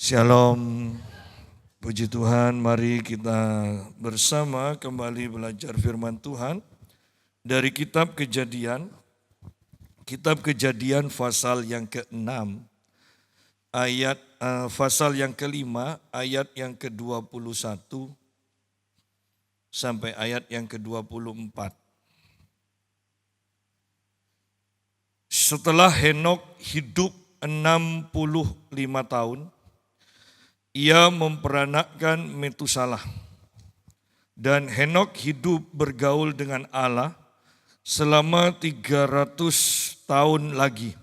Shalom, puji Tuhan, mari kita bersama kembali belajar firman Tuhan dari kitab Kejadian pasal yang ke-6, pasal yang ke-5, ayat yang ke-21 sampai ayat yang ke-24. Setelah Henok hidup 65 tahun, ia memperanakkan Metusalah. Dan Henok hidup bergaul dengan Allah selama 300 tahun lagi.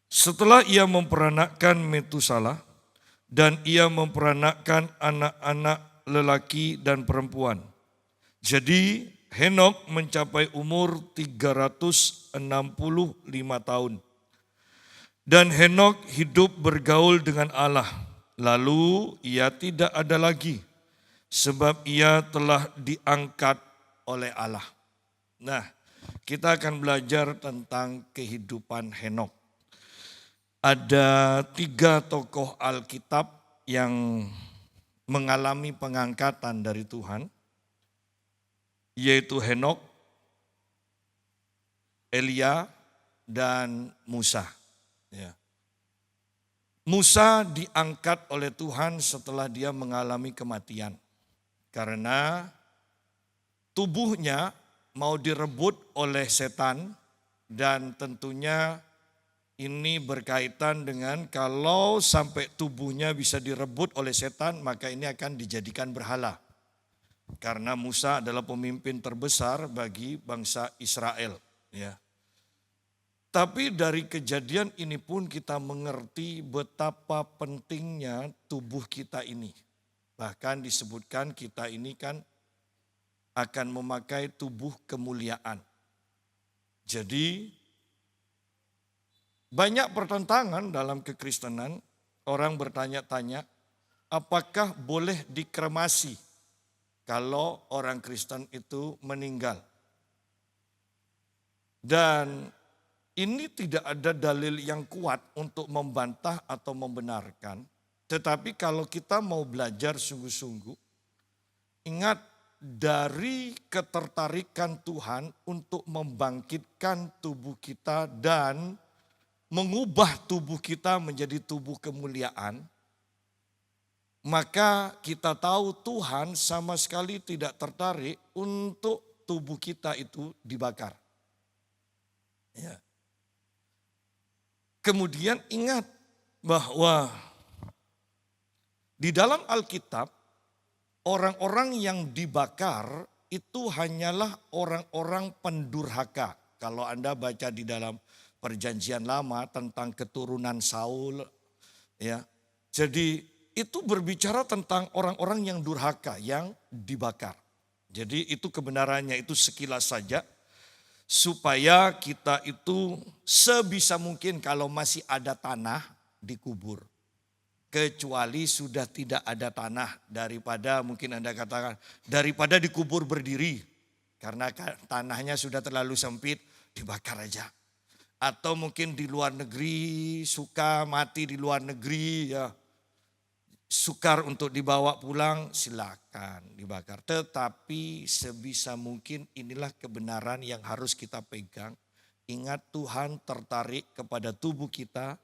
Setelah ia memperanakkan Metusalah dan ia memperanakkan anak-anak lelaki dan perempuan. Jadi Henok mencapai umur 365 tahun. Dan Henok hidup bergaul dengan Allah. Lalu ia tidak ada lagi, sebab ia telah diangkat oleh Allah. Nah, kita akan belajar tentang kehidupan Henok. Ada 3 tokoh Alkitab yang mengalami pengangkatan dari Tuhan, yaitu Henok, Elia, dan Musa. Ya. Musa diangkat oleh Tuhan setelah dia mengalami kematian. Karena tubuhnya mau direbut oleh setan dan tentunya ini berkaitan dengan kalau sampai tubuhnya bisa direbut oleh setan maka ini akan dijadikan berhala. Karena Musa adalah pemimpin terbesar bagi bangsa Israel. Ya. Tapi dari kejadian ini pun kita mengerti betapa pentingnya tubuh kita ini. Bahkan disebutkan kita ini kan akan memakai tubuh kemuliaan. Jadi banyak pertentangan dalam kekristenan. Orang bertanya-tanya apakah boleh dikremasi kalau orang Kristen itu meninggal. Dan ini tidak ada dalil yang kuat untuk membantah atau membenarkan. Tetapi kalau kita mau belajar sungguh-sungguh, ingat dari ketertarikan Tuhan untuk membangkitkan tubuh kita dan mengubah tubuh kita menjadi tubuh kemuliaan, maka kita tahu Tuhan sama sekali tidak tertarik untuk tubuh kita itu dibakar. Ya. Kemudian ingat bahwa di dalam Alkitab orang-orang yang dibakar itu hanyalah orang-orang pendurhaka. Kalau Anda baca di dalam Perjanjian Lama tentang keturunan Saul, ya. Jadi itu berbicara tentang orang-orang yang durhaka yang dibakar. Jadi itu kebenarannya itu sekilas saja. Supaya kita itu sebisa mungkin kalau masih ada tanah dikubur. Kecuali sudah tidak ada tanah daripada mungkin Anda katakan daripada dikubur berdiri. Karena tanahnya sudah terlalu sempit dibakar aja. Atau mungkin di luar negeri suka mati di luar negeri ya. Sukar untuk dibawa pulang silakan dibakar. Tetapi sebisa mungkin inilah kebenaran yang harus kita pegang. Ingat Tuhan tertarik kepada tubuh kita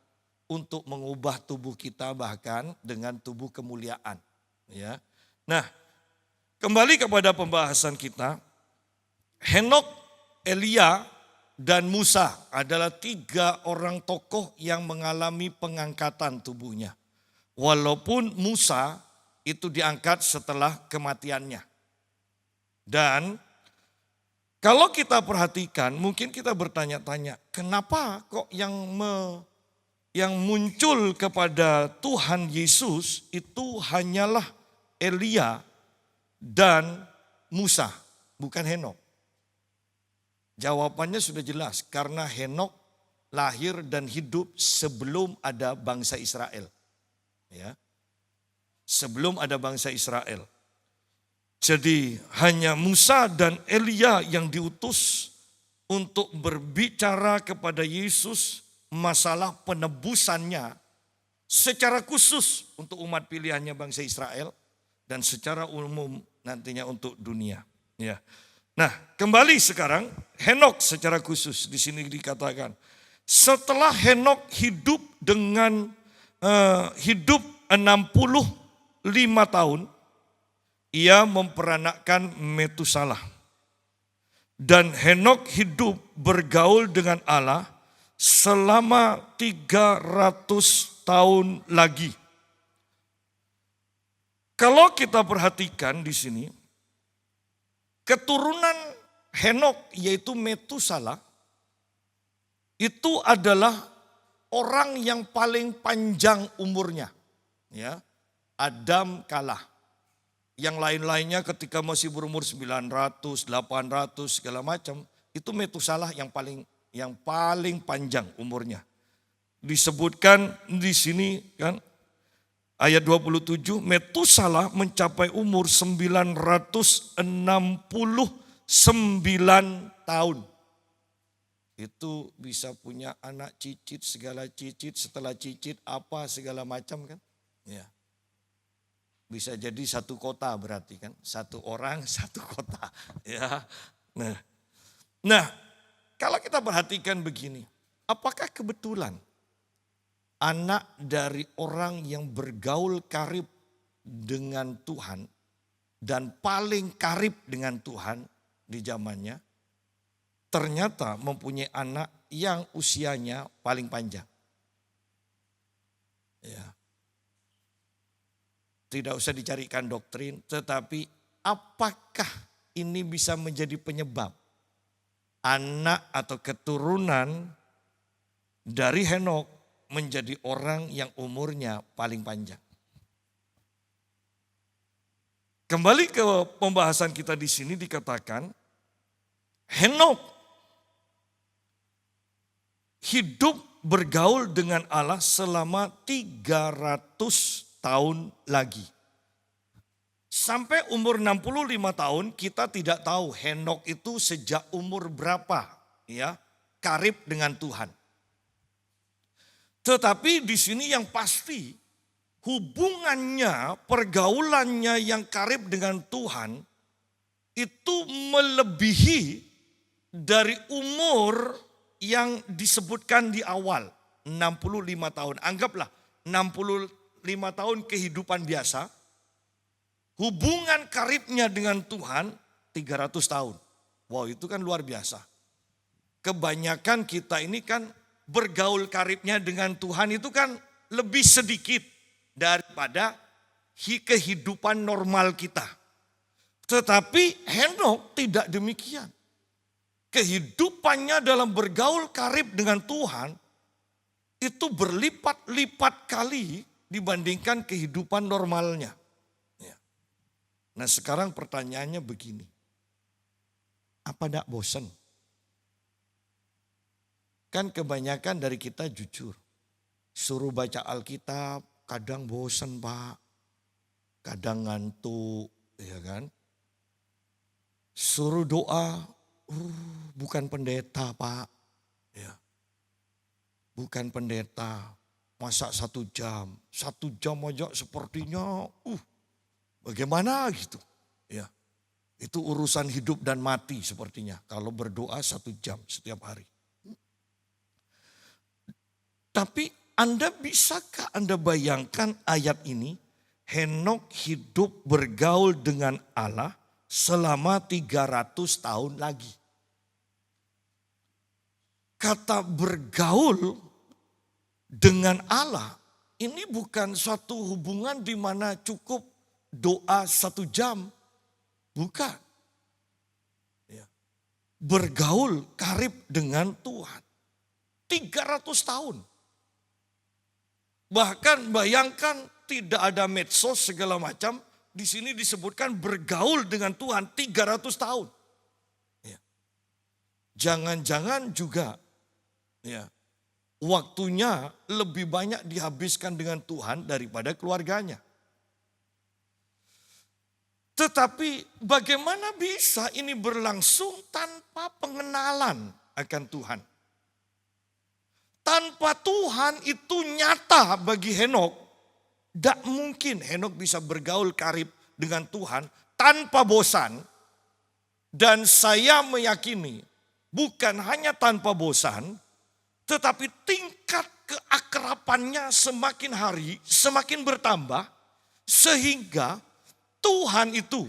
untuk mengubah tubuh kita bahkan dengan tubuh kemuliaan. Ya. Nah kembali kepada pembahasan kita. Henok, Elia, dan Musa adalah 3 orang tokoh yang mengalami pengangkatan tubuhnya. Walaupun Musa itu diangkat setelah kematiannya. Dan kalau kita perhatikan mungkin kita bertanya-tanya kenapa kok yang muncul kepada Tuhan Yesus itu hanyalah Elia dan Musa bukan Henok. Jawabannya sudah jelas karena Henok lahir dan hidup sebelum ada bangsa Israel. Ya, sebelum ada bangsa Israel. Jadi hanya Musa dan Elia yang diutus untuk berbicara kepada Yesus masalah penebusannya secara khusus untuk umat pilihannya bangsa Israel dan secara umum nantinya untuk dunia. Ya. Nah, kembali sekarang Henok secara khusus di sini dikatakan setelah Henok hidup dengan hidup 65 tahun, ia memperanakkan Metusalah. Dan Henok hidup bergaul dengan Allah selama 300 tahun lagi. Kalau kita perhatikan di sini, keturunan Henok yaitu Metusalah itu adalah orang yang paling panjang umurnya. Ya, Adam kalah. Yang lain-lainnya ketika masih berumur 900, 800 segala macam, itu Metusalah yang paling panjang umurnya. Disebutkan di sini kan ayat 27, Metusalah mencapai umur 969 tahun. Itu bisa punya anak cicit, segala cicit, setelah cicit apa segala macam kan. Ya. Bisa jadi satu kota berarti kan. Satu orang, satu kota. Ya. Nah, kalau kita perhatikan begini. Apakah kebetulan anak dari orang yang bergaul karib dengan Tuhan dan paling karib dengan Tuhan di zamannya ternyata mempunyai anak yang usianya paling panjang. Ya. Tidak usah dicarikan doktrin, tetapi apakah ini bisa menjadi penyebab anak atau keturunan dari Henok menjadi orang yang umurnya paling panjang? Kembali ke pembahasan kita di sini dikatakan Henok hidup bergaul dengan Allah selama 300 tahun lagi. Sampai umur 65 tahun kita tidak tahu Henok itu sejak umur berapa ya karib dengan Tuhan. Tetapi di sini yang pasti hubungannya, pergaulannya yang karib dengan Tuhan itu melebihi dari umur yang disebutkan di awal 65 tahun. Anggaplah 65 tahun kehidupan biasa, hubungan karibnya dengan Tuhan 300 tahun. Wow, itu kan luar biasa. Kebanyakan kita ini kan bergaul karibnya dengan Tuhan itu kan lebih sedikit daripada kehidupan normal kita. Tetapi Henok tidak demikian. Kehidupannya dalam bergaul karib dengan Tuhan itu berlipat-lipat kali dibandingkan kehidupan normalnya. Ya. Nah sekarang pertanyaannya begini. Apa tidak bosan? Kan kebanyakan dari kita jujur. Suruh baca Alkitab kadang bosan Pak. Kadang ngantuk ya kan. Suruh doa, bukan pendeta Pak. Ya. Bukan pendeta. Masa 1 jam aja sepertinya bagaimana gitu. Ya, itu urusan hidup dan mati sepertinya. Kalau berdoa 1 jam setiap hari. Tapi bisakah Anda bayangkan ayat ini? Henok hidup bergaul dengan Allah selama 300 tahun lagi. Kata bergaul dengan Allah ini bukan suatu hubungan di mana cukup doa 1 jam. Bukan. Ya. Bergaul karib dengan Tuhan. 300 tahun. Bahkan bayangkan tidak ada medsos segala macam. Di sini disebutkan bergaul dengan Tuhan 300 tahun. Ya. Jangan-jangan juga ya, waktunya lebih banyak dihabiskan dengan Tuhan daripada keluarganya. Tetapi bagaimana bisa ini berlangsung tanpa pengenalan akan Tuhan? tanpa Tuhan itu nyata bagi Henok. Tidak mungkin Henok bisa bergaul karib dengan Tuhan tanpa bosan. Dan saya meyakini bukan hanya tanpa bosan, tetapi tingkat keakrabannya semakin hari semakin bertambah. Sehingga Tuhan itu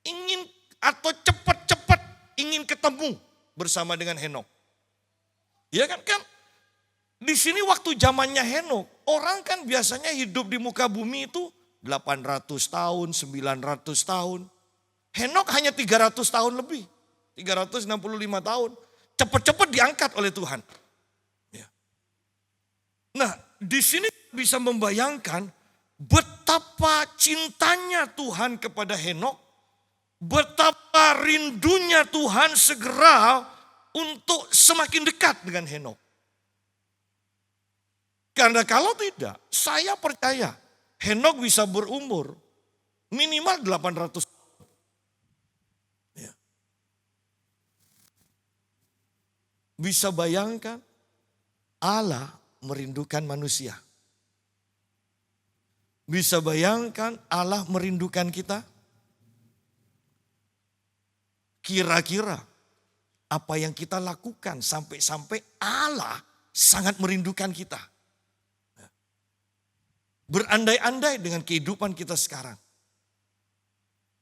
ingin atau cepat-cepat ingin ketemu bersama dengan Henok. Ya kan? Di sini waktu zamannya Henok, orang kan biasanya hidup di muka bumi itu 800 tahun, 900 tahun. Henok hanya 300 tahun lebih, 365 tahun. Cepat-cepat diangkat oleh Tuhan. Ya. Nah, di sini bisa membayangkan betapa cintanya Tuhan kepada Henok, betapa rindunya Tuhan segera untuk semakin dekat dengan Henok. Karena kalau tidak, saya percaya Henok bisa berumur minimal 800 tahun. Ya. Bisa bayangkan Allah merindukan manusia. Bisa bayangkan Allah merindukan kita? Kira-kira apa yang kita lakukan sampai-sampai Allah sangat merindukan kita? Berandai-andai dengan kehidupan kita sekarang.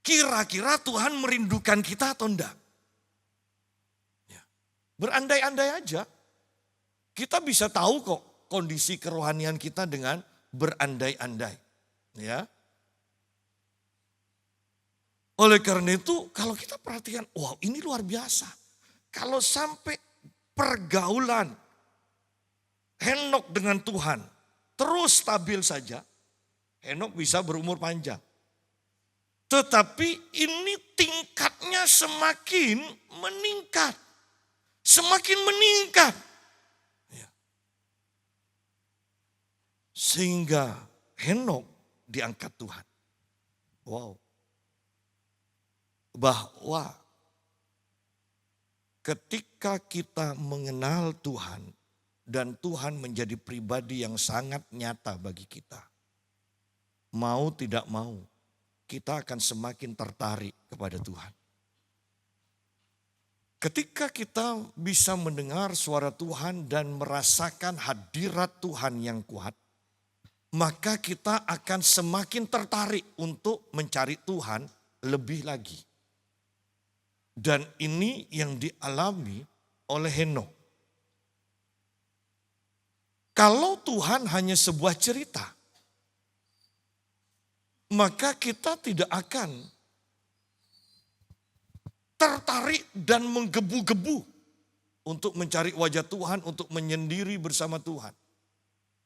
Kira-kira Tuhan merindukan kita atau enggak? Ya. Berandai-andai aja. Kita bisa tahu kok kondisi kerohanian kita dengan berandai-andai. Ya. Oleh karena itu kalau kita perhatikan, wow ini luar biasa. Kalau sampai pergaulan Henok dengan Tuhan terus stabil saja, Henok bisa berumur panjang. Tetapi ini tingkatnya semakin meningkat. Semakin meningkat. Ya. Sehingga Henok diangkat Tuhan. Wow. Bahwa ketika kita mengenal Tuhan dan Tuhan menjadi pribadi yang sangat nyata bagi kita, mau tidak mau kita akan semakin tertarik kepada Tuhan. Ketika kita bisa mendengar suara Tuhan dan merasakan hadirat Tuhan yang kuat, maka kita akan semakin tertarik untuk mencari Tuhan lebih lagi. Dan ini yang dialami oleh Henok. Kalau Tuhan hanya sebuah cerita, maka kita tidak akan tertarik dan menggebu-gebu untuk mencari wajah Tuhan, untuk menyendiri bersama Tuhan.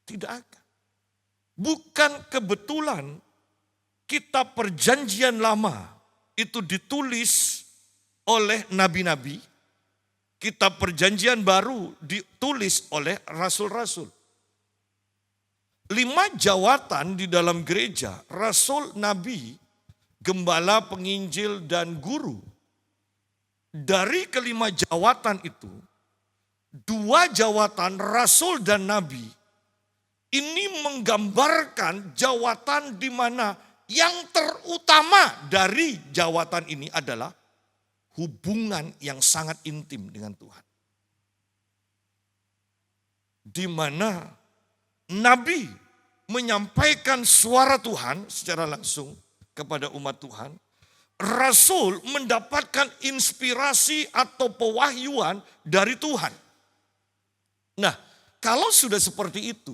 Tidak akan. Bukan kebetulan kitab Perjanjian Lama itu ditulis oleh nabi-nabi, kitab Perjanjian Baru ditulis oleh rasul-rasul. 5 jawatan di dalam gereja, rasul, nabi, gembala, penginjil, dan guru. Dari kelima jawatan itu, 2 jawatan rasul dan nabi ini menggambarkan jawatan di mana yang terutama dari jawatan ini adalah hubungan yang sangat intim dengan Tuhan. Di mana nabi menyampaikan suara Tuhan secara langsung kepada umat Tuhan. Rasul mendapatkan inspirasi atau pewahyuan dari Tuhan. Nah, kalau sudah seperti itu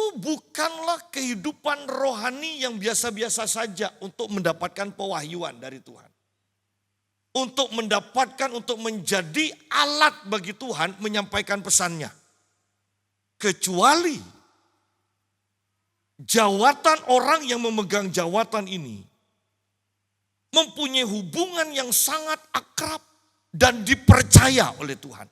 bukanlah kehidupan rohani yang biasa-biasa saja untuk mendapatkan pewahyuan dari Tuhan. Untuk mendapatkan, untuk menjadi alat bagi Tuhan menyampaikan pesannya. Kecuali jawatan orang yang memegang jawatan ini mempunyai hubungan yang sangat akrab dan dipercaya oleh Tuhan.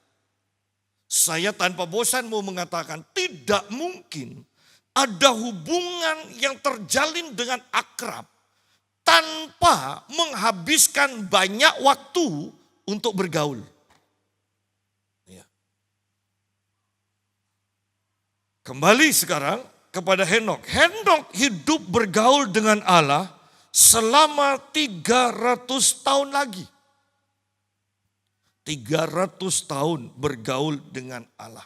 Saya tanpa bosan mau mengatakan tidak mungkin ada hubungan yang terjalin dengan akrab tanpa menghabiskan banyak waktu untuk bergaul. Ya. Kembali sekarang kepada Henokh. Henokh hidup bergaul dengan Allah selama 300 tahun lagi. 300 tahun bergaul dengan Allah.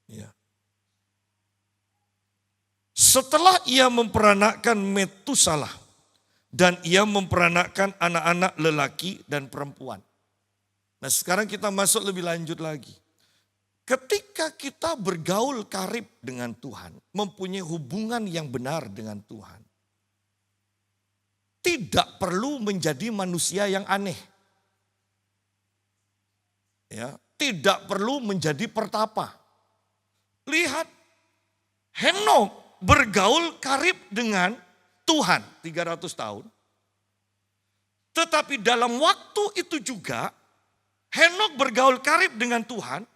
Ya. Setelah ia memperanakkan Metusalah dan ia memperanakkan anak-anak lelaki dan perempuan. Nah, sekarang kita masuk lebih lanjut lagi. Ketika kita bergaul karib dengan Tuhan, mempunyai hubungan yang benar dengan Tuhan, tidak perlu menjadi manusia yang aneh. Ya, tidak perlu menjadi pertapa. Lihat, Henokh bergaul karib dengan Tuhan 300 tahun. Tetapi dalam waktu itu juga, Henokh bergaul karib dengan Tuhan,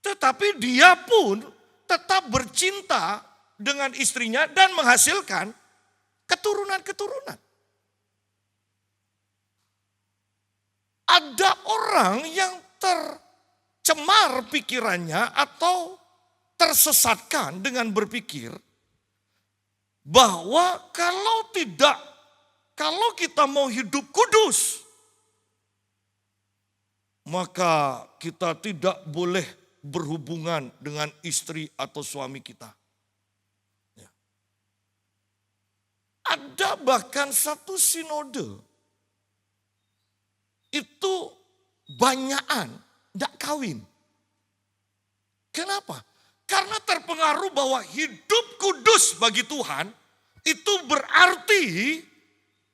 tetapi dia pun tetap bercinta dengan istrinya dan menghasilkan keturunan-keturunan. Ada orang yang tercemar pikirannya atau tersesatkan dengan berpikir bahwa kalau kita mau hidup kudus, maka kita tidak boleh berhubungan dengan istri atau suami kita. Ya. Ada bahkan satu sinode itu banyakan tidak kawin. Kenapa? Karena terpengaruh bahwa hidup kudus bagi Tuhan itu berarti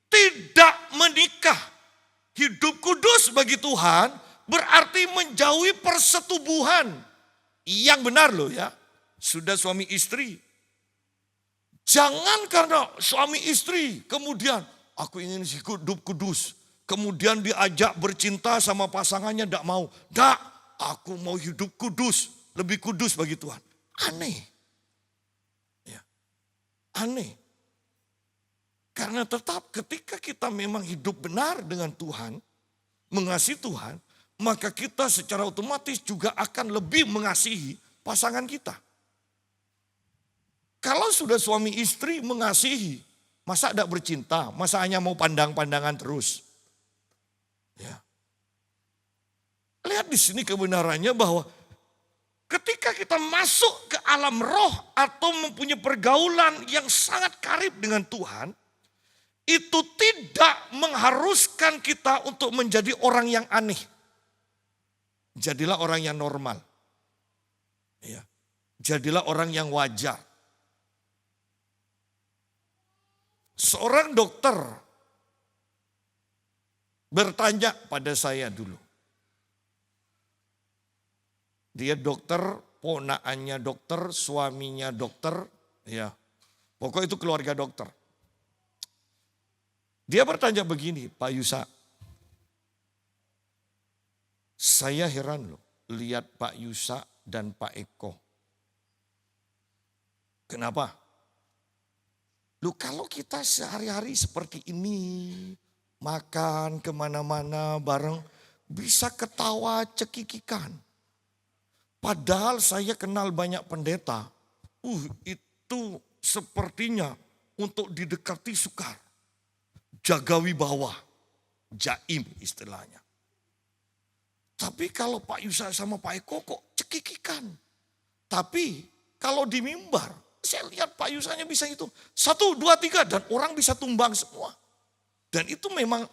tidak menikah. Hidup kudus bagi Tuhan berarti menjauhi persetubuhan. Yang benar loh ya. Sudah suami istri. Jangan karena suami istri kemudian aku ingin hidup kudus. Kemudian diajak bercinta sama pasangannya tidak mau. Tidak, aku mau hidup kudus. Lebih kudus bagi Tuhan. Aneh. Ya. Aneh. Karena tetap ketika kita memang hidup benar dengan Tuhan. Mengasihi Tuhan. Maka kita secara otomatis juga akan lebih mengasihi pasangan kita. Kalau sudah suami istri mengasihi, masa tidak bercinta, masa hanya mau pandang-pandangan terus. Ya. Lihat di sini kebenarannya bahwa ketika kita masuk ke alam roh atau mempunyai pergaulan yang sangat karib dengan Tuhan, itu tidak mengharuskan kita untuk menjadi orang yang aneh. Jadilah orang yang normal. Ya. Jadilah orang yang wajar. Seorang dokter bertanya pada saya dulu. Dia dokter, ponakannya dokter, suaminya dokter. Ya. Pokoknya itu keluarga dokter. Dia bertanya begini, Pak Yusa. Saya heran loh lihat Pak Yusa dan Pak Eko. Kenapa? Loh kalau kita sehari-hari seperti ini, makan kemana-mana bareng, bisa ketawa cekikikan. Padahal saya kenal banyak pendeta, itu sepertinya untuk didekati sukar. Jaga wibawa, jaim istilahnya. Tapi kalau Pak Yusa sama Pak Eko kok cekikikan. Tapi kalau di mimbar, saya lihat Pak Yusanya bisa itu. 1, 2, 3 dan orang bisa tumbang semua. Dan itu memang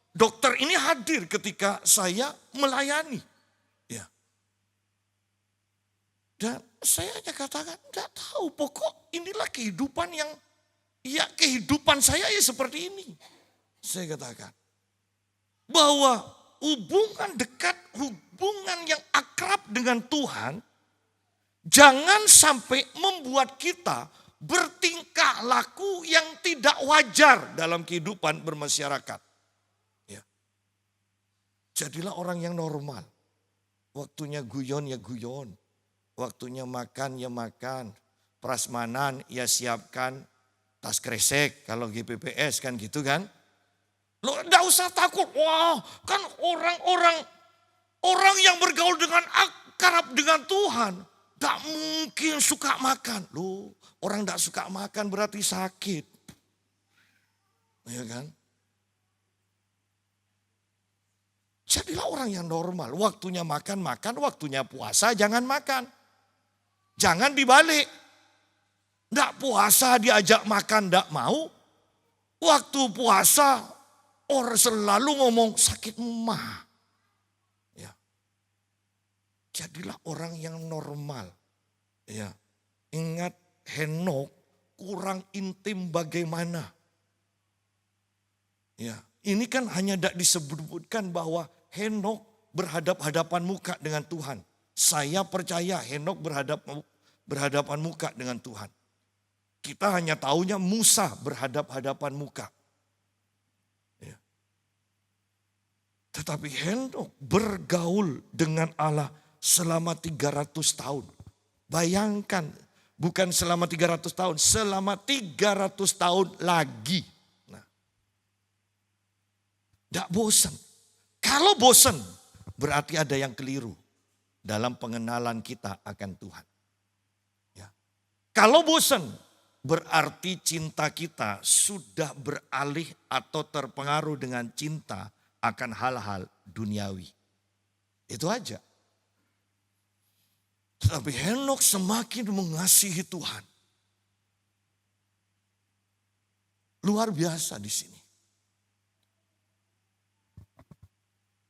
dokter ini hadir ketika saya melayani. Ya. Dan saya hanya katakan, enggak tahu pokok inilah kehidupan yang, ya kehidupan saya ya seperti ini. Saya katakan, bahwa hubungan dekat, hubungan yang akrab dengan Tuhan, jangan sampai membuat kita bertingkah laku yang tidak wajar dalam kehidupan bermasyarakat. Ya. Jadilah orang yang normal. Waktunya guyon ya guyon. Waktunya makan ya makan. Prasmanan ya siapkan tas kresek kalau GPPS kan gitu kan. Lo enggak usah takut. Wah, kan orang yang bergaul dengan akrab dengan Tuhan, Tak mungkin suka makan. Loh, orang tak suka makan berarti sakit. Ya kan? Jadilah orang yang normal. Waktunya makan, waktunya puasa, jangan makan. Jangan dibalik. Tidak puasa diajak makan, tidak mau. Waktu puasa, orang selalu ngomong sakit mah. Ya. Jadilah orang yang normal. Ya. Ingat Henok kurang intim bagaimana. Ya. Ini kan hanya tidak disebutkan bahwa Henok berhadap-hadapan muka dengan Tuhan. Saya percaya Henok berhadapan muka dengan Tuhan. Kita hanya taunya Musa berhadap-hadapan muka. Ya. Tetapi Henok bergaul dengan Allah selama 300 tahun. Bayangkan, bukan selama 300 tahun, selama 300 tahun lagi. Nah, tidak bosan. Kalau bosan, berarti ada yang keliru dalam pengenalan kita akan Tuhan. Ya. Kalau bosan, berarti cinta kita sudah beralih atau terpengaruh dengan cinta akan hal-hal duniawi. Itu aja. Tetapi Henok semakin mengasihi Tuhan. Luar biasa di sini.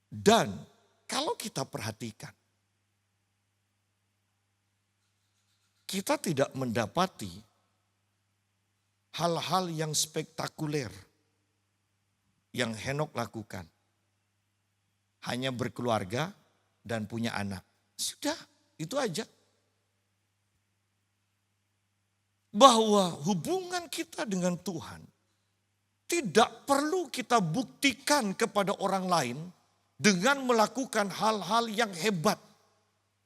Dan kalau kita perhatikan, kita tidak mendapati hal-hal yang spektakuler yang Henok lakukan. Hanya berkeluarga dan punya anak. Sudah, itu aja. Bahwa hubungan kita dengan Tuhan tidak perlu kita buktikan kepada orang lain dengan melakukan hal-hal yang hebat,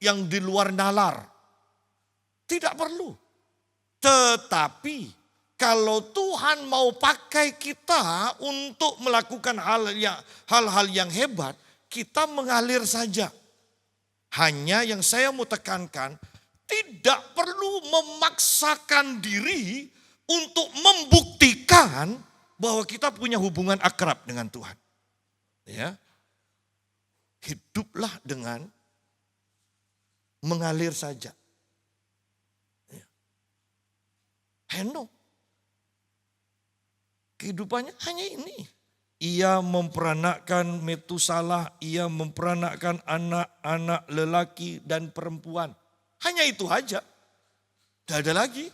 yang di luar nalar. Tidak perlu. Tetapi kalau Tuhan mau pakai kita untuk melakukan hal-hal yang hebat, kita mengalir saja. Hanya yang saya mau tekankan, tidak perlu memaksakan diri untuk membuktikan bahwa kita punya hubungan akrab dengan Tuhan. Ya. Hiduplah dengan mengalir saja. Ya. Henok, kehidupannya hanya ini. Ia memperanakkan Metusalah, ia memperanakkan anak-anak lelaki dan perempuan. Hanya itu aja. Tidak ada lagi.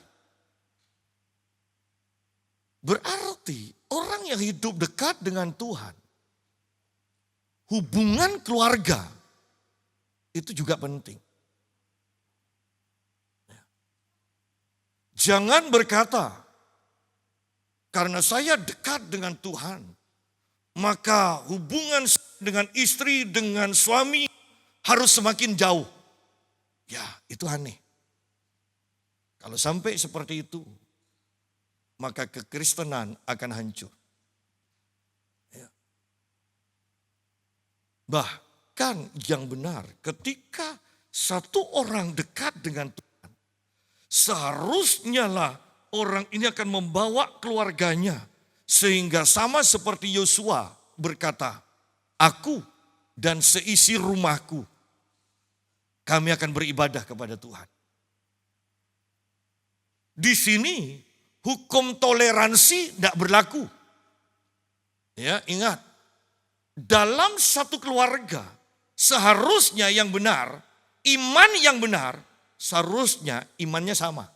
Berarti orang yang hidup dekat dengan Tuhan, hubungan keluarga itu juga penting. Jangan berkata, karena saya dekat dengan Tuhan, maka hubungan dengan istri, dengan suami harus semakin jauh. Ya, itu aneh. Kalau sampai seperti itu, maka kekristenan akan hancur. Ya. Bahkan yang benar, ketika satu orang dekat dengan Tuhan, seharusnya lah orang ini akan membawa keluarganya. Sehingga sama seperti Yosua berkata, aku dan seisi rumahku, kami akan beribadah kepada Tuhan. Di sini hukum toleransi tidak berlaku. Ya, ingat, dalam satu keluarga seharusnya yang benar, iman yang benar, seharusnya imannya sama.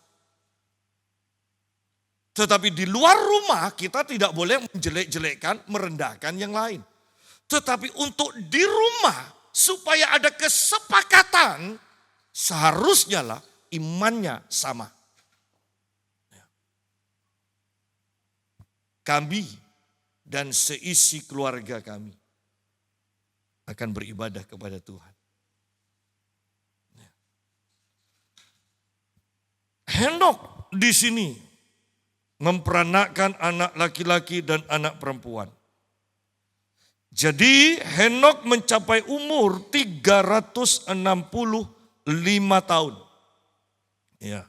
Tetapi di luar rumah kita tidak boleh menjelek-jelekkan, merendahkan yang lain. Tetapi untuk di rumah supaya ada kesepakatan, seharusnya lah imannya sama. Kami dan seisi keluarga kami akan beribadah kepada Tuhan. Henok di sini memperanakkan anak laki-laki dan anak perempuan. Jadi Henok mencapai umur 365 tahun. Ya.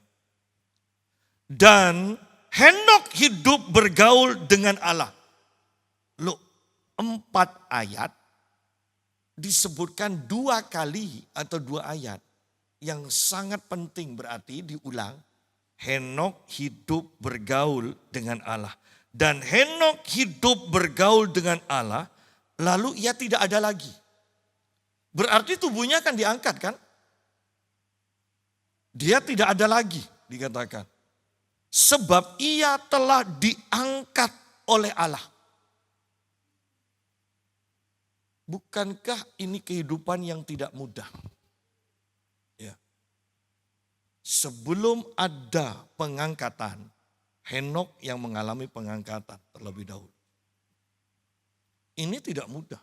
Dan Henok hidup bergaul dengan Allah. Loh, 4 ayat disebutkan 2 kali atau 2 ayat. Yang sangat penting berarti diulang. Henok hidup bergaul dengan Allah. Dan Henok hidup bergaul dengan Allah, lalu ia tidak ada lagi. Berarti tubuhnya akan diangkat kan? Dia tidak ada lagi dikatakan. Sebab ia telah diangkat oleh Allah. Bukankah ini kehidupan yang tidak mudah? Ya. Sebelum ada pengangkatan, Henok yang mengalami pengangkatan terlebih dahulu. Ini tidak mudah.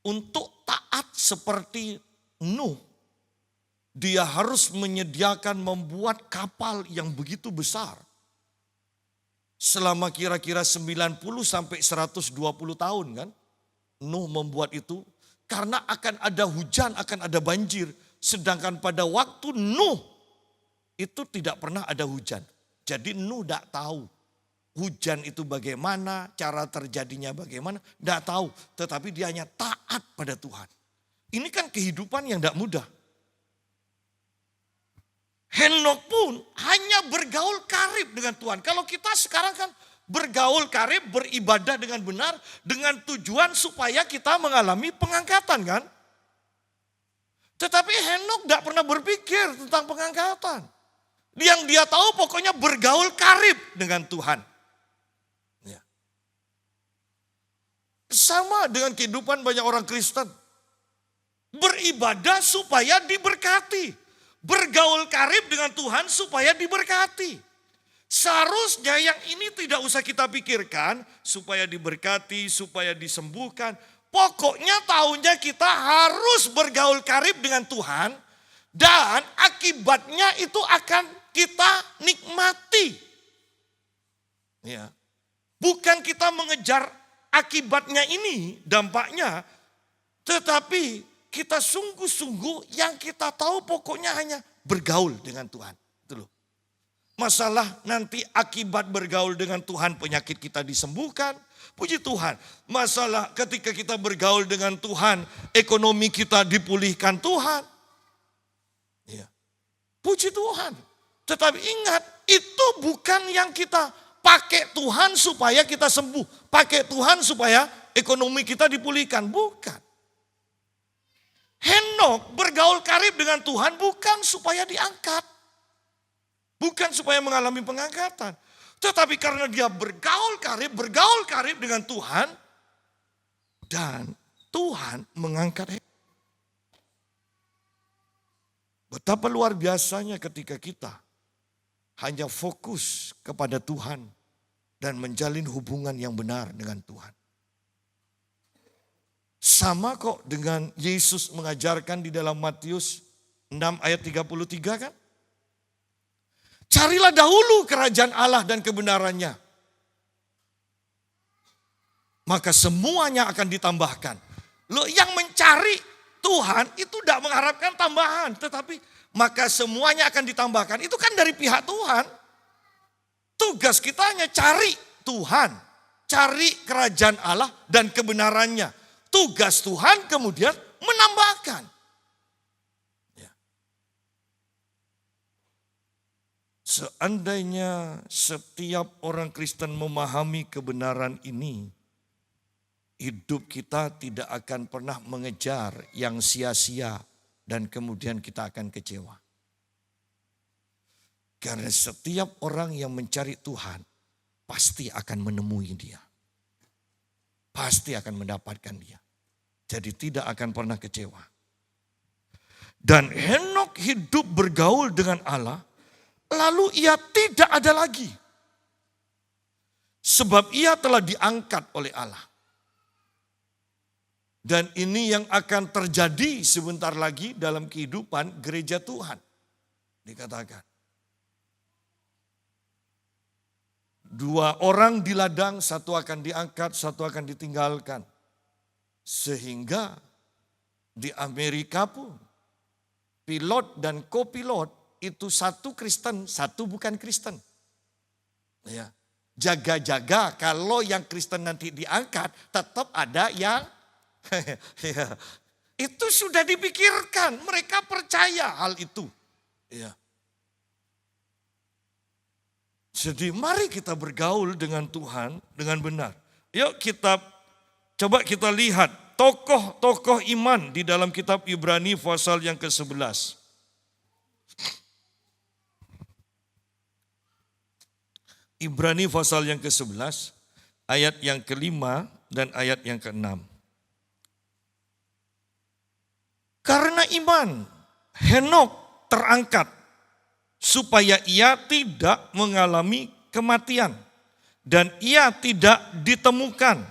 Untuk taat seperti Nuh, dia harus menyediakan membuat kapal yang begitu besar. Selama kira-kira 90 sampai 120 tahun kan. Nuh membuat itu karena akan ada hujan, akan ada banjir. Sedangkan pada waktu Nuh itu tidak pernah ada hujan. Jadi Nuh tidak tahu hujan itu bagaimana, cara terjadinya bagaimana, tidak tahu. Tetapi dia hanya taat pada Tuhan. Ini kan kehidupan yang tidak mudah. Henok pun hanya bergaul karib dengan Tuhan. Kalau kita sekarang kan bergaul karib, beribadah dengan benar, dengan tujuan supaya kita mengalami pengangkatan kan. Tetapi Henok tidak pernah berpikir tentang pengangkatan. Yang dia tahu pokoknya bergaul karib dengan Tuhan. Ya. Sama dengan kehidupan banyak orang Kristen. Beribadah supaya diberkati. Bergaul karib dengan Tuhan supaya diberkati. Seharusnya yang ini tidak usah kita pikirkan supaya diberkati, supaya disembuhkan. Pokoknya tahunya kita harus bergaul karib dengan Tuhan dan akibatnya itu akan kita nikmati. Ya. Bukan kita mengejar akibatnya ini, dampaknya, tetapi kita sungguh-sungguh yang kita tahu pokoknya hanya bergaul dengan Tuhan. Itu loh. Masalah nanti akibat bergaul dengan Tuhan penyakit kita disembuhkan. Puji Tuhan. Masalah ketika kita bergaul dengan Tuhan ekonomi kita dipulihkan Tuhan. Ya. Puji Tuhan. Tetapi ingat itu bukan yang kita pakai Tuhan supaya kita sembuh. Pakai Tuhan supaya ekonomi kita dipulihkan. Bukan. Henok bergaul karib dengan Tuhan bukan supaya diangkat. Bukan supaya mengalami pengangkatan. Tetapi karena dia bergaul karib dengan Tuhan. Dan Tuhan mengangkat Henok. Betapa luar biasanya ketika kita hanya fokus kepada Tuhan. Dan menjalin hubungan yang benar dengan Tuhan. Sama kok dengan Yesus mengajarkan di dalam Matius 6 ayat 33 kan. Carilah dahulu kerajaan Allah dan kebenarannya. Maka semuanya akan ditambahkan. Loh yang mencari Tuhan itu tidak mengharapkan tambahan. Tetapi maka semuanya akan ditambahkan. Itu kan dari pihak Tuhan. Tugas kita hanya cari Tuhan. Cari kerajaan Allah dan kebenarannya. Tugas Tuhan kemudian menambahkan. Ya. Seandainya setiap orang Kristen memahami kebenaran ini, hidup kita tidak akan pernah mengejar yang sia-sia dan kemudian kita akan kecewa. Karena setiap orang yang mencari Tuhan pasti akan menemui dia. Pasti akan mendapatkan dia. Jadi tidak akan pernah kecewa. Dan Henok hidup bergaul dengan Allah, lalu ia tidak ada lagi. Sebab ia telah diangkat oleh Allah. Dan ini yang akan terjadi sebentar lagi dalam kehidupan gereja Tuhan. Dikatakan. 2 orang di ladang, 1 akan diangkat, 1 akan ditinggalkan. Sehingga di Amerika pun pilot dan kopilot itu satu Kristen, satu bukan Kristen. Ya. Jaga-jaga kalau yang Kristen nanti diangkat tetap ada yang ya. Itu sudah dipikirkan, mereka percaya hal itu. Ya. Jadi mari kita bergaul dengan Tuhan dengan benar. Yuk coba kita lihat tokoh-tokoh iman di dalam kitab Ibrani pasal yang ke-11. Ibrani pasal yang ke-11, ayat yang ke-5 dan ayat yang ke-6. Karena iman, Henok terangkat supaya ia tidak mengalami kematian. Dan ia tidak ditemukan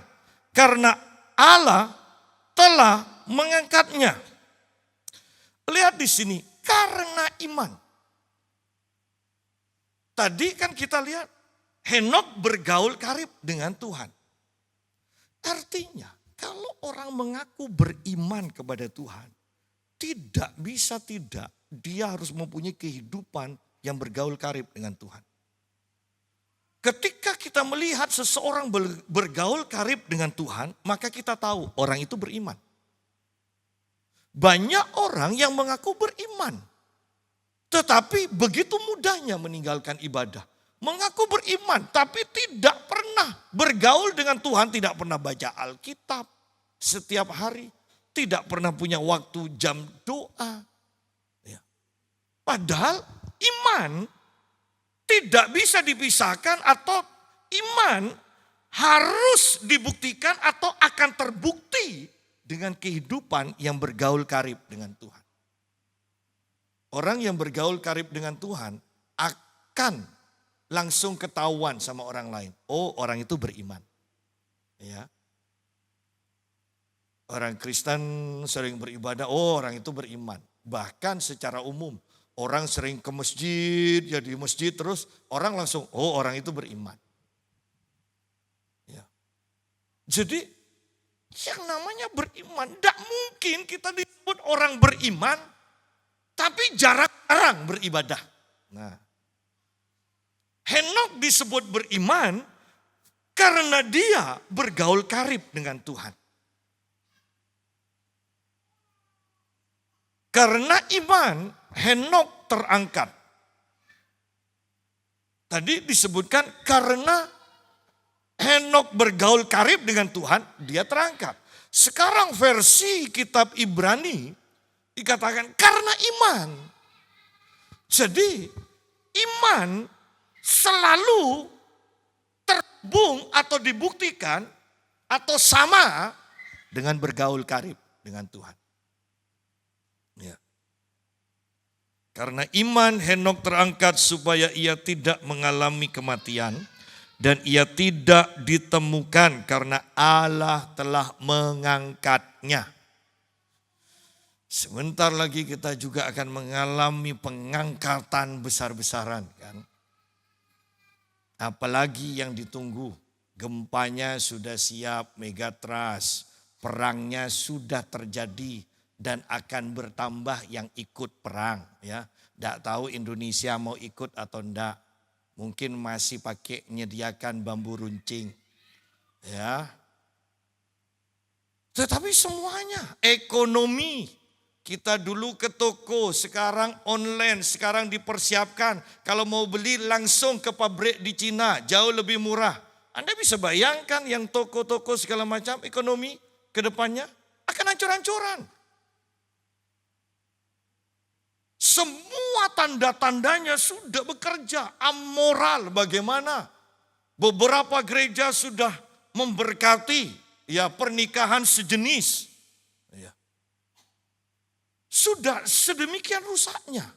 karena Allah telah mengangkatnya. Lihat di sini, karena iman. Tadi kan kita lihat Henok bergaul karib dengan Tuhan. Artinya kalau orang mengaku beriman kepada Tuhan, tidak bisa tidak dia harus mempunyai kehidupan yang bergaul karib dengan Tuhan. Ketika kita melihat seseorang bergaul karib dengan Tuhan, maka kita tahu orang itu beriman. Banyak orang yang mengaku beriman, tetapi begitu mudahnya meninggalkan ibadah. Mengaku beriman, tapi tidak pernah bergaul dengan Tuhan, tidak pernah baca Alkitab setiap hari, tidak pernah punya waktu jam doa. Ya. Padahal iman tidak bisa dipisahkan atau iman harus dibuktikan atau akan terbukti dengan kehidupan yang bergaul karib dengan Tuhan. Orang yang bergaul karib dengan Tuhan akan langsung ketahuan sama orang lain. Oh, orang itu beriman. Ya. Orang Kristen sering beribadah, oh orang itu beriman. Bahkan secara umum, orang sering ke masjid, ya di masjid terus orang langsung, oh orang itu beriman. Ya. Jadi yang namanya beriman, tidak mungkin kita disebut orang beriman, tapi jarang-jarang beribadah. Nah, Henok disebut beriman karena dia bergaul karib dengan Tuhan. Karena iman, Henok terangkat. Tadi disebutkan karena Henok bergaul karib dengan Tuhan, dia terangkat. Sekarang versi kitab Ibrani dikatakan karena iman. Jadi iman selalu terhubung atau dibuktikan atau sama dengan bergaul karib dengan Tuhan. Ya. Karena iman Henok terangkat supaya ia tidak mengalami kematian dan ia tidak ditemukan karena Allah telah mengangkatnya. Sebentar lagi kita juga akan mengalami pengangkatan besar-besaran kan. Apalagi yang ditunggu, gempanya sudah siap, megatrust, perangnya sudah terjadi dan akan bertambah yang ikut perang. Ya, tidak tahu Indonesia mau ikut atau enggak. Mungkin masih pakai menyediakan bambu runcing. Ya, tetapi semuanya ekonomi. Kita dulu ke toko, sekarang online, sekarang dipersiapkan. Kalau mau beli langsung ke pabrik di Cina, jauh lebih murah. Anda bisa bayangkan yang toko-toko segala macam ekonomi ke depannya akan hancur-hancuran. Semua tanda-tandanya sudah bekerja. Amoral bagaimana? Beberapa gereja sudah memberkati ya pernikahan sejenis. Sudah sedemikian rusaknya.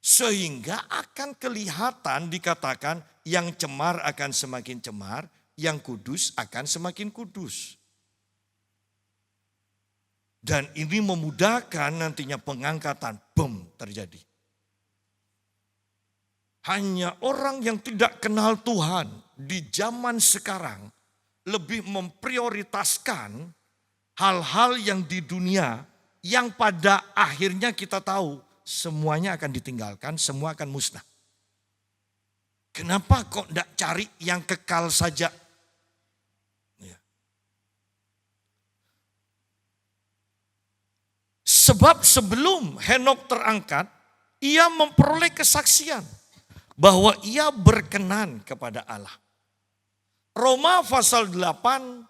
Sehingga akan kelihatan dikatakan yang cemar akan semakin cemar, yang kudus akan semakin kudus. Dan ini memudahkan nantinya pengangkatan, terjadi. Hanya orang yang tidak kenal Tuhan di zaman sekarang lebih memprioritaskan hal-hal yang di dunia yang pada akhirnya kita tahu semuanya akan ditinggalkan, semua akan musnah. Kenapa kok tidak cari yang kekal saja? Ya. Sebab sebelum Henok terangkat, ia memperoleh kesaksian bahwa ia berkenan kepada Allah. Roma pasal 8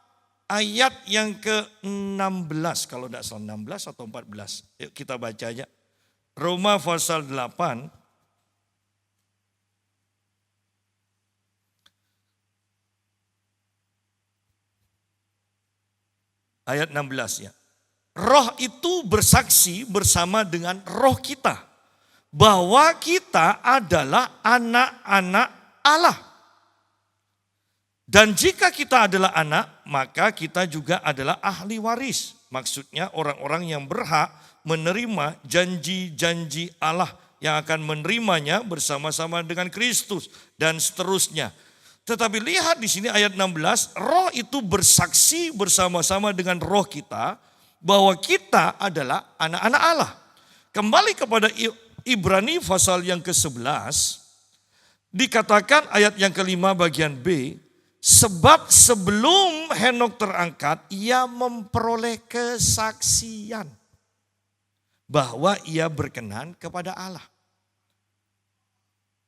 ayat yang ke-16, kalau tidak salah 16 atau 14. Yuk kita baca aja. Roma pasal 8 ayat 16 ya. Roh itu bersaksi bersama dengan roh kita bahwa kita adalah anak-anak Allah. Dan jika kita adalah anak, maka kita juga adalah ahli waris. Maksudnya orang-orang yang berhak menerima janji-janji Allah yang akan menerimanya bersama-sama dengan Kristus dan seterusnya. Tetapi lihat di sini ayat 16, roh itu bersaksi bersama-sama dengan roh kita bahwa kita adalah anak-anak Allah. Kembali kepada Ibrani pasal yang ke-11, dikatakan ayat yang kelima bagian B, sebab sebelum Henok terangkat, ia memperoleh kesaksian bahwa ia berkenan kepada Allah.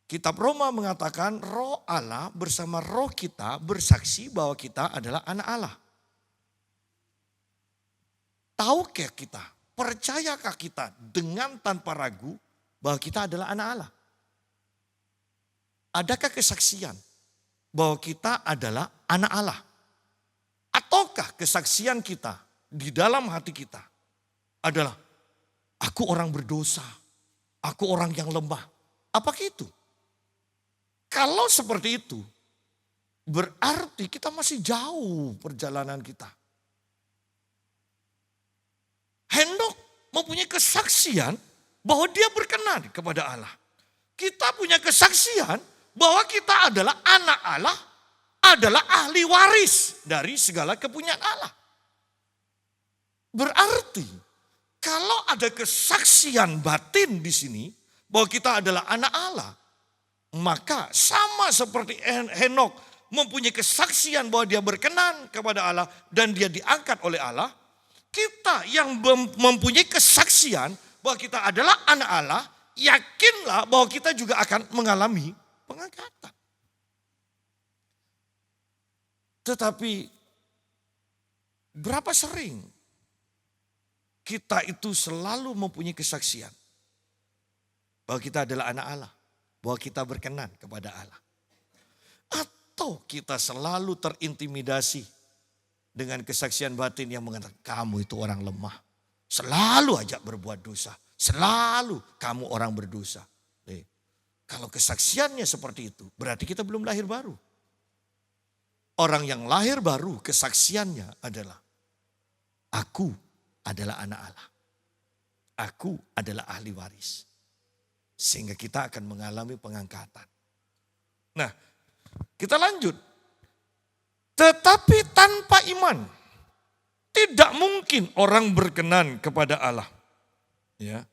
Kitab Roma mengatakan roh Allah bersama roh kita bersaksi bahwa kita adalah anak Allah. Tahukah kita, percayakah kita dengan tanpa ragu bahwa kita adalah anak Allah? Adakah kesaksian bahwa kita adalah anak Allah? Ataukah kesaksian kita di dalam hati kita adalah aku orang berdosa, aku orang yang lemah? Apakah itu? Kalau seperti itu, berarti kita masih jauh perjalanan kita. Henok mempunyai kesaksian bahwa dia berkenan kepada Allah. Kita punya kesaksian bahwa kita adalah anak Allah, adalah ahli waris dari segala kepunyaan Allah. Berarti kalau ada kesaksian batin di sini bahwa kita adalah anak Allah, maka sama seperti Henok mempunyai kesaksian bahwa dia berkenan kepada Allah dan dia diangkat oleh Allah, kita yang mempunyai kesaksian bahwa kita adalah anak Allah, yakinlah bahwa kita juga akan mengalami pengangkatan. Tetapi berapa sering kita itu selalu mempunyai kesaksian bahwa kita adalah anak Allah, bahwa kita berkenan kepada Allah. Atau kita selalu terintimidasi dengan kesaksian batin yang mengatakan kamu itu orang lemah. Selalu aja berbuat dosa. Selalu kamu orang berdosa. Kalau kesaksiannya seperti itu berarti kita belum lahir baru. Orang yang lahir baru kesaksiannya adalah aku adalah anak Allah. Aku adalah ahli waris. Sehingga kita akan mengalami pengangkatan. Nah, kita lanjut. Tetapi tanpa iman, tidak mungkin orang berkenan kepada Allah. Ya.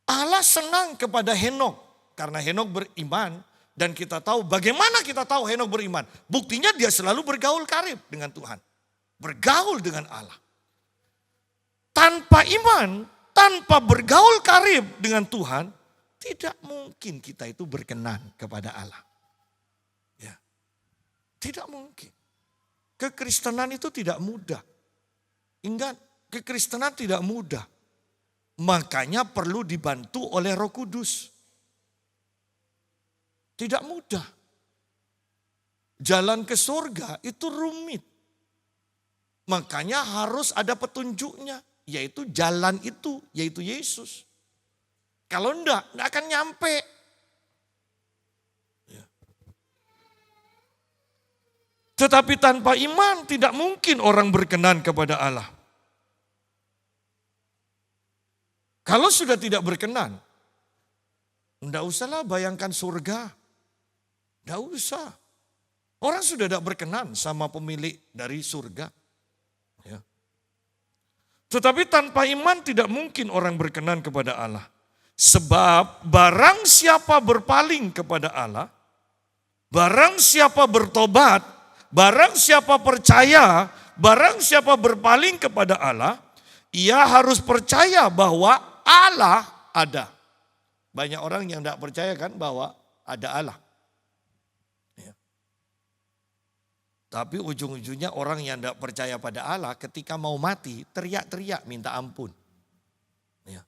Allah senang kepada Henok, karena Henok beriman. Dan kita tahu, bagaimana kita tahu Henok beriman? Buktinya dia selalu bergaul karib dengan Tuhan. Bergaul dengan Allah. Tanpa iman, tanpa bergaul karib dengan Tuhan, tidak mungkin kita itu berkenan kepada Allah. Ya. Tidak mungkin. Kekristenan itu tidak mudah. Ingat, kekristenan tidak mudah. Makanya perlu dibantu oleh Roh Kudus. Tidak mudah. Jalan ke surga itu rumit. Makanya harus ada petunjuknya. Yaitu jalan itu, yaitu Yesus. Kalau enggak akan nyampe. Ya. Tetapi tanpa iman tidak mungkin orang berkenan kepada Allah. Kalau sudah tidak berkenan, enggak usahlah bayangkan surga. Enggak usah. Orang sudah tidak berkenan sama pemilik dari surga. Ya. Tetapi tanpa iman tidak mungkin orang berkenan kepada Allah. Sebab barang siapa berpaling kepada Allah, barang siapa bertobat, barang siapa percaya, barang siapa berpaling kepada Allah, ia harus percaya bahwa Allah ada. Banyak orang yang tidak percaya kan bahwa ada Allah. Ya. Tapi ujung-ujungnya orang yang tidak percaya pada Allah ketika mau mati teriak-teriak minta ampun. Ya.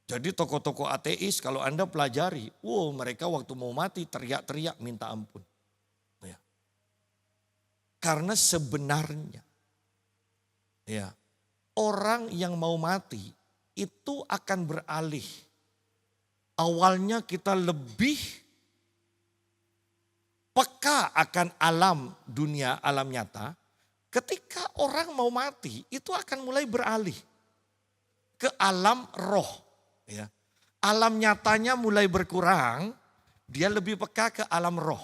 Jadi tokoh-tokoh ateis kalau Anda pelajari, mereka waktu mau mati teriak-teriak minta ampun. Ya. Karena sebenarnya ya, orang yang mau mati itu akan beralih. Awalnya kita lebih peka akan alam dunia, alam nyata. Ketika orang mau mati itu akan mulai beralih ke alam roh. Ya. Alam nyatanya mulai berkurang, dia lebih peka ke alam roh.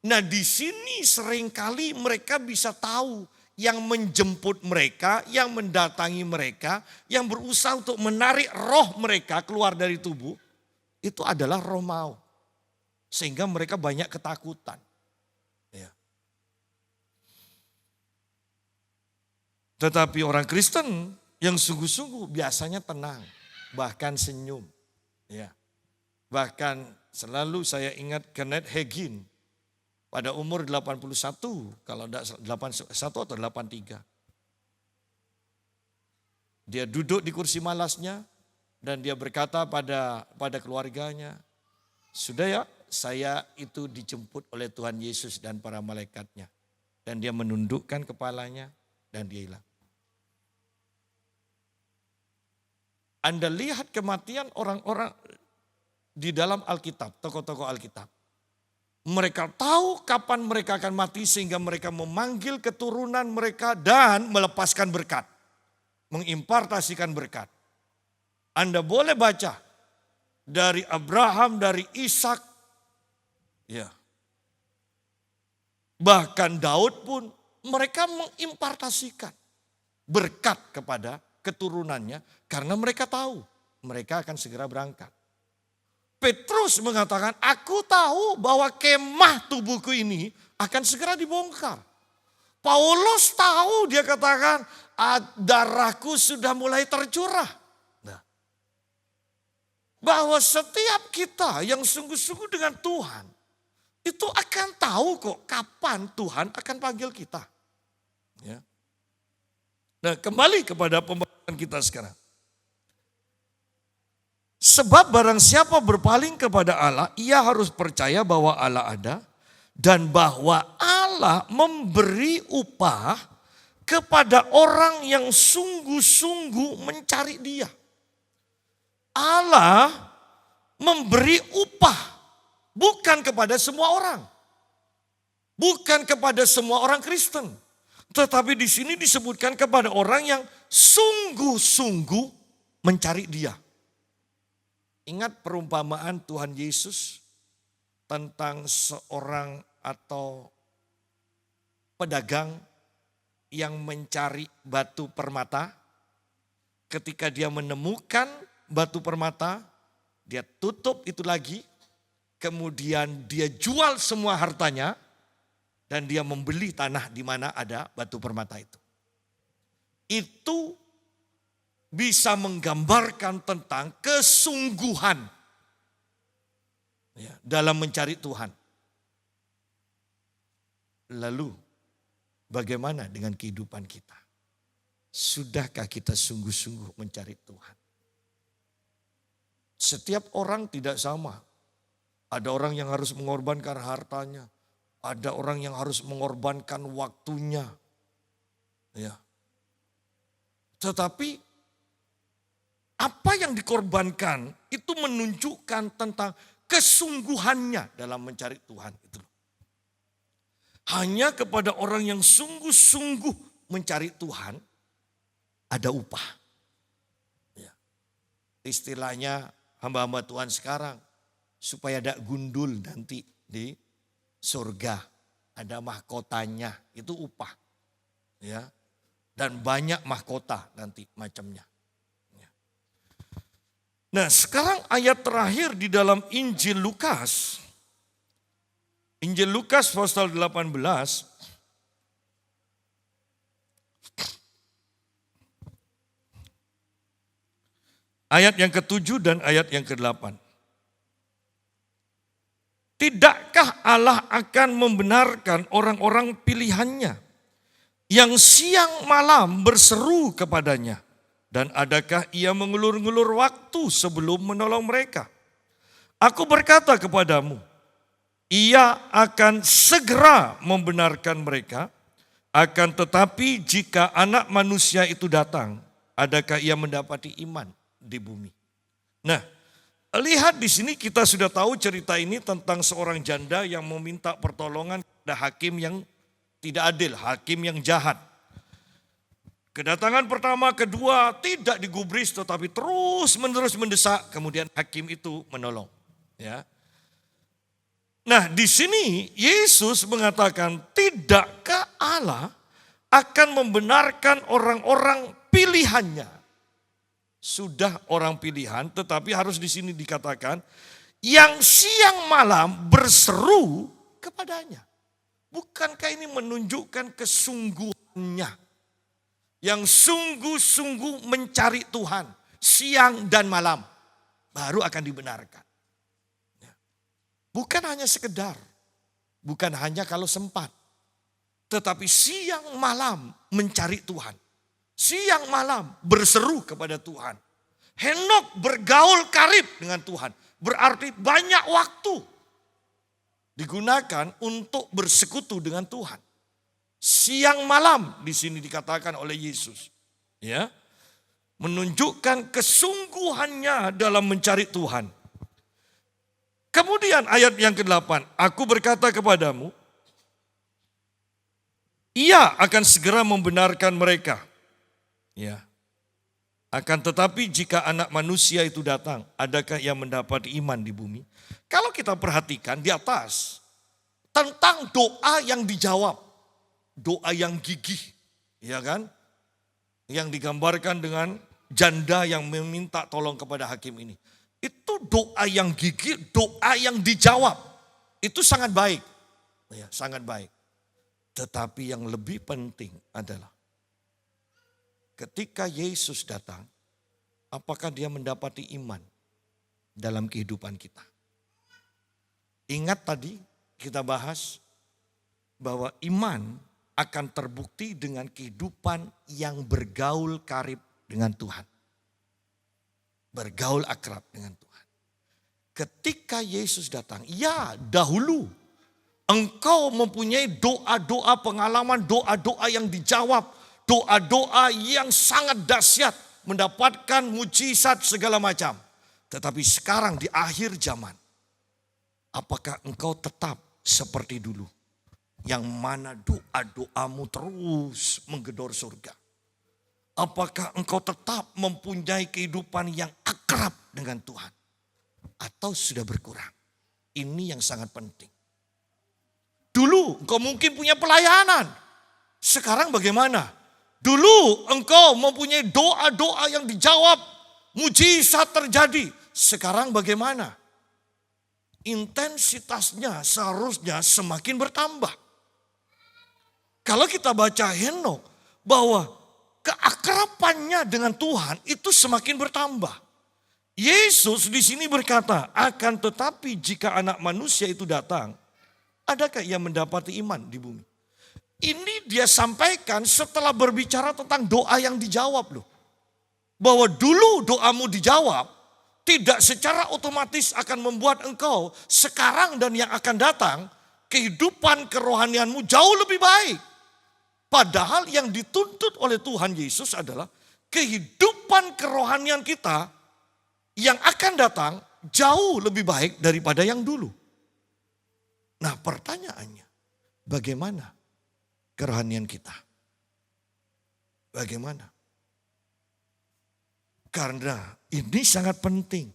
Nah di sini seringkali mereka bisa tahu yang menjemput mereka, yang mendatangi mereka, yang berusaha untuk menarik roh mereka keluar dari tubuh, itu adalah roh maut. Sehingga mereka banyak ketakutan. Ya. Tetapi orang Kristen yang sungguh-sungguh biasanya tenang, bahkan senyum. Ya. Bahkan selalu saya ingat Kenneth Hagin pada umur 81, kalau tidak 81 atau 83. Dia duduk di kursi malasnya dan dia berkata pada keluarganya, sudah ya, saya itu dijemput oleh Tuhan Yesus dan para malaikatnya. Dan dia menundukkan kepalanya dan dia hilang. Anda lihat kematian orang-orang di dalam Alkitab, tokoh-tokoh Alkitab. Mereka tahu kapan mereka akan mati sehingga mereka memanggil keturunan mereka dan melepaskan berkat. Mengimpartasikan berkat. Anda boleh baca dari Abraham, dari Ishak, ya. Bahkan Daud pun mereka mengimpartasikan berkat kepada keturunannya karena mereka tahu mereka akan segera berangkat. Petrus mengatakan, aku tahu bahwa kemah tubuhku ini akan segera dibongkar. Paulus tahu, dia katakan, darahku sudah mulai tercurah. Bahwa setiap kita yang sungguh-sungguh dengan Tuhan, itu akan tahu kok kapan Tuhan akan panggil kita. Ya. Nah kembali kepada pembahasan kita sekarang. Sebab barang siapa berpaling kepada Allah, ia harus percaya bahwa Allah ada. Dan bahwa Allah memberi upah kepada orang yang sungguh-sungguh mencari Dia. Allah memberi upah bukan kepada semua orang. Bukan kepada semua orang Kristen. Tetapi di sini disebutkan kepada orang yang sungguh-sungguh mencari Dia. Ingat perumpamaan Tuhan Yesus tentang seorang atau pedagang yang mencari batu permata. Ketika dia menemukan batu permata, dia tutup itu lagi, kemudian dia jual semua hartanya, dan dia membeli tanah di mana ada batu permata itu. Itu bisa menggambarkan tentang kesungguhan ya, dalam mencari Tuhan. Lalu bagaimana dengan kehidupan kita? Sudahkah kita sungguh-sungguh mencari Tuhan? Setiap orang tidak sama. Ada orang yang harus mengorbankan hartanya. Ada orang yang harus mengorbankan waktunya. Ya. Tetapi apa yang dikorbankan itu menunjukkan tentang kesungguhannya dalam mencari Tuhan. Itu. Hanya kepada orang yang sungguh-sungguh mencari Tuhan ada upah. Ya. Istilahnya hamba-hamba Tuhan sekarang supaya ada gundul nanti di surga, ada mahkotanya, itu upah. Ya. Dan banyak mahkota nanti macamnya. Nah sekarang ayat terakhir di dalam Injil Lukas. Injil Lukas pasal 18. Ayat yang ke-7 dan ayat yang ke-8. Tidakkah Allah akan membenarkan orang-orang pilihannya yang siang malam berseru kepadanya? Dan adakah ia mengulur-ngulur waktu sebelum menolong mereka? Aku berkata kepadamu, ia akan segera membenarkan mereka. Akan tetapi jika anak manusia itu datang, adakah ia mendapati iman di bumi? Nah, lihat di sini kita sudah tahu cerita ini tentang seorang janda yang meminta pertolongan kepada hakim yang tidak adil, hakim yang jahat. Kedatangan pertama, kedua tidak digubris tetapi terus menerus mendesak, kemudian hakim itu menolong. Ya. Nah di sini Yesus mengatakan, tidakkah Allah akan membenarkan orang-orang pilihannya? Sudah orang pilihan, tetapi harus di sini dikatakan yang siang malam berseru kepadanya. Bukankah ini menunjukkan kesungguhannya? Yang sungguh-sungguh mencari Tuhan siang dan malam baru akan dibenarkan. Bukan hanya sekedar, bukan hanya kalau sempat, tetapi siang malam mencari Tuhan. Siang malam berseru kepada Tuhan. Henok bergaul karib dengan Tuhan. Berarti banyak waktu digunakan untuk bersekutu dengan Tuhan. Siang malam di sini dikatakan oleh Yesus. Ya. Menunjukkan kesungguhannya dalam mencari Tuhan. Kemudian ayat yang ke-8, aku berkata kepadamu, ia akan segera membenarkan mereka. Ya. Akan tetapi jika anak manusia itu datang, adakah ia mendapat iman di bumi? Kalau kita perhatikan di atas, tentang doa yang dijawab. Doa yang gigih, ya kan? Yang digambarkan dengan janda yang meminta tolong kepada hakim ini. Itu doa yang gigih, doa yang dijawab. Itu sangat baik. Ya, sangat baik. Tetapi yang lebih penting adalah ketika Yesus datang, apakah dia mendapati iman dalam kehidupan kita? Ingat tadi kita bahas bahwa iman akan terbukti dengan kehidupan yang bergaul karib dengan Tuhan. Bergaul akrab dengan Tuhan. Ketika Yesus datang, ya dahulu engkau mempunyai doa-doa pengalaman, doa-doa yang dijawab, doa-doa yang sangat dahsyat, mendapatkan mujizat segala macam. Tetapi sekarang di akhir zaman, apakah engkau tetap seperti dulu? Yang mana doa-doamu terus menggedor surga. Apakah engkau tetap mempunyai kehidupan yang akrab dengan Tuhan? Atau sudah berkurang? Ini yang sangat penting. Dulu engkau mungkin punya pelayanan. Sekarang bagaimana? Dulu engkau mempunyai doa-doa yang dijawab. Mujizat terjadi. Sekarang bagaimana? Intensitasnya seharusnya semakin bertambah. Kalau kita baca Henok, bahwa keakrabannya dengan Tuhan itu semakin bertambah. Yesus di sini berkata, akan tetapi jika anak manusia itu datang, adakah ia mendapati iman di bumi? Ini dia sampaikan setelah berbicara tentang doa yang dijawab loh. Bahwa dulu doamu dijawab, tidak secara otomatis akan membuat engkau sekarang dan yang akan datang, kehidupan kerohanianmu jauh lebih baik. Padahal yang dituntut oleh Tuhan Yesus adalah kehidupan kerohanian kita yang akan datang jauh lebih baik daripada yang dulu. Nah pertanyaannya, bagaimana kerohanian kita? Bagaimana? Karena ini sangat penting.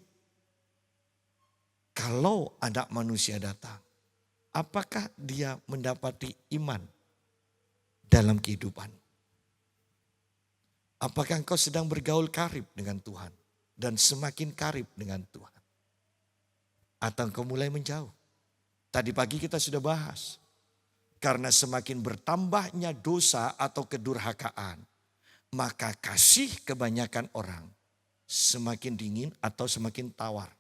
Kalau anak manusia datang, apakah dia mendapati iman dalam kehidupan? Apakah engkau sedang bergaul karib dengan Tuhan dan semakin karib dengan Tuhan? Atau engkau mulai menjauh? Tadi pagi kita sudah bahas. Karena semakin bertambahnya dosa atau kedurhakaan, maka kasih kebanyakan orang semakin dingin atau semakin tawar.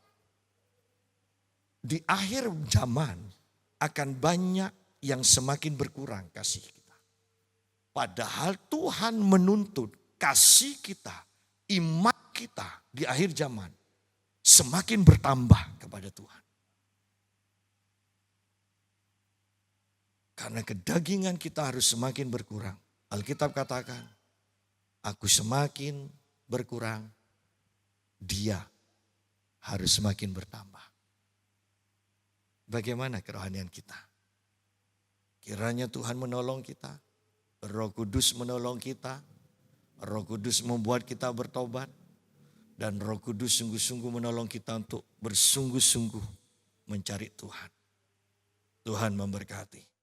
Di akhir zaman akan banyak yang semakin berkurang kasih kita. Padahal Tuhan menuntut kasih kita, iman kita di akhir zaman semakin bertambah kepada Tuhan. Karena kedagingan kita harus semakin berkurang. Alkitab katakan, aku semakin berkurang, dia harus semakin bertambah. Bagaimana kerohanian kita? Kiranya Tuhan menolong kita, Roh Kudus menolong kita, Roh Kudus membuat kita bertobat, dan Roh Kudus sungguh-sungguh menolong kita untuk bersungguh-sungguh mencari Tuhan. Tuhan memberkati.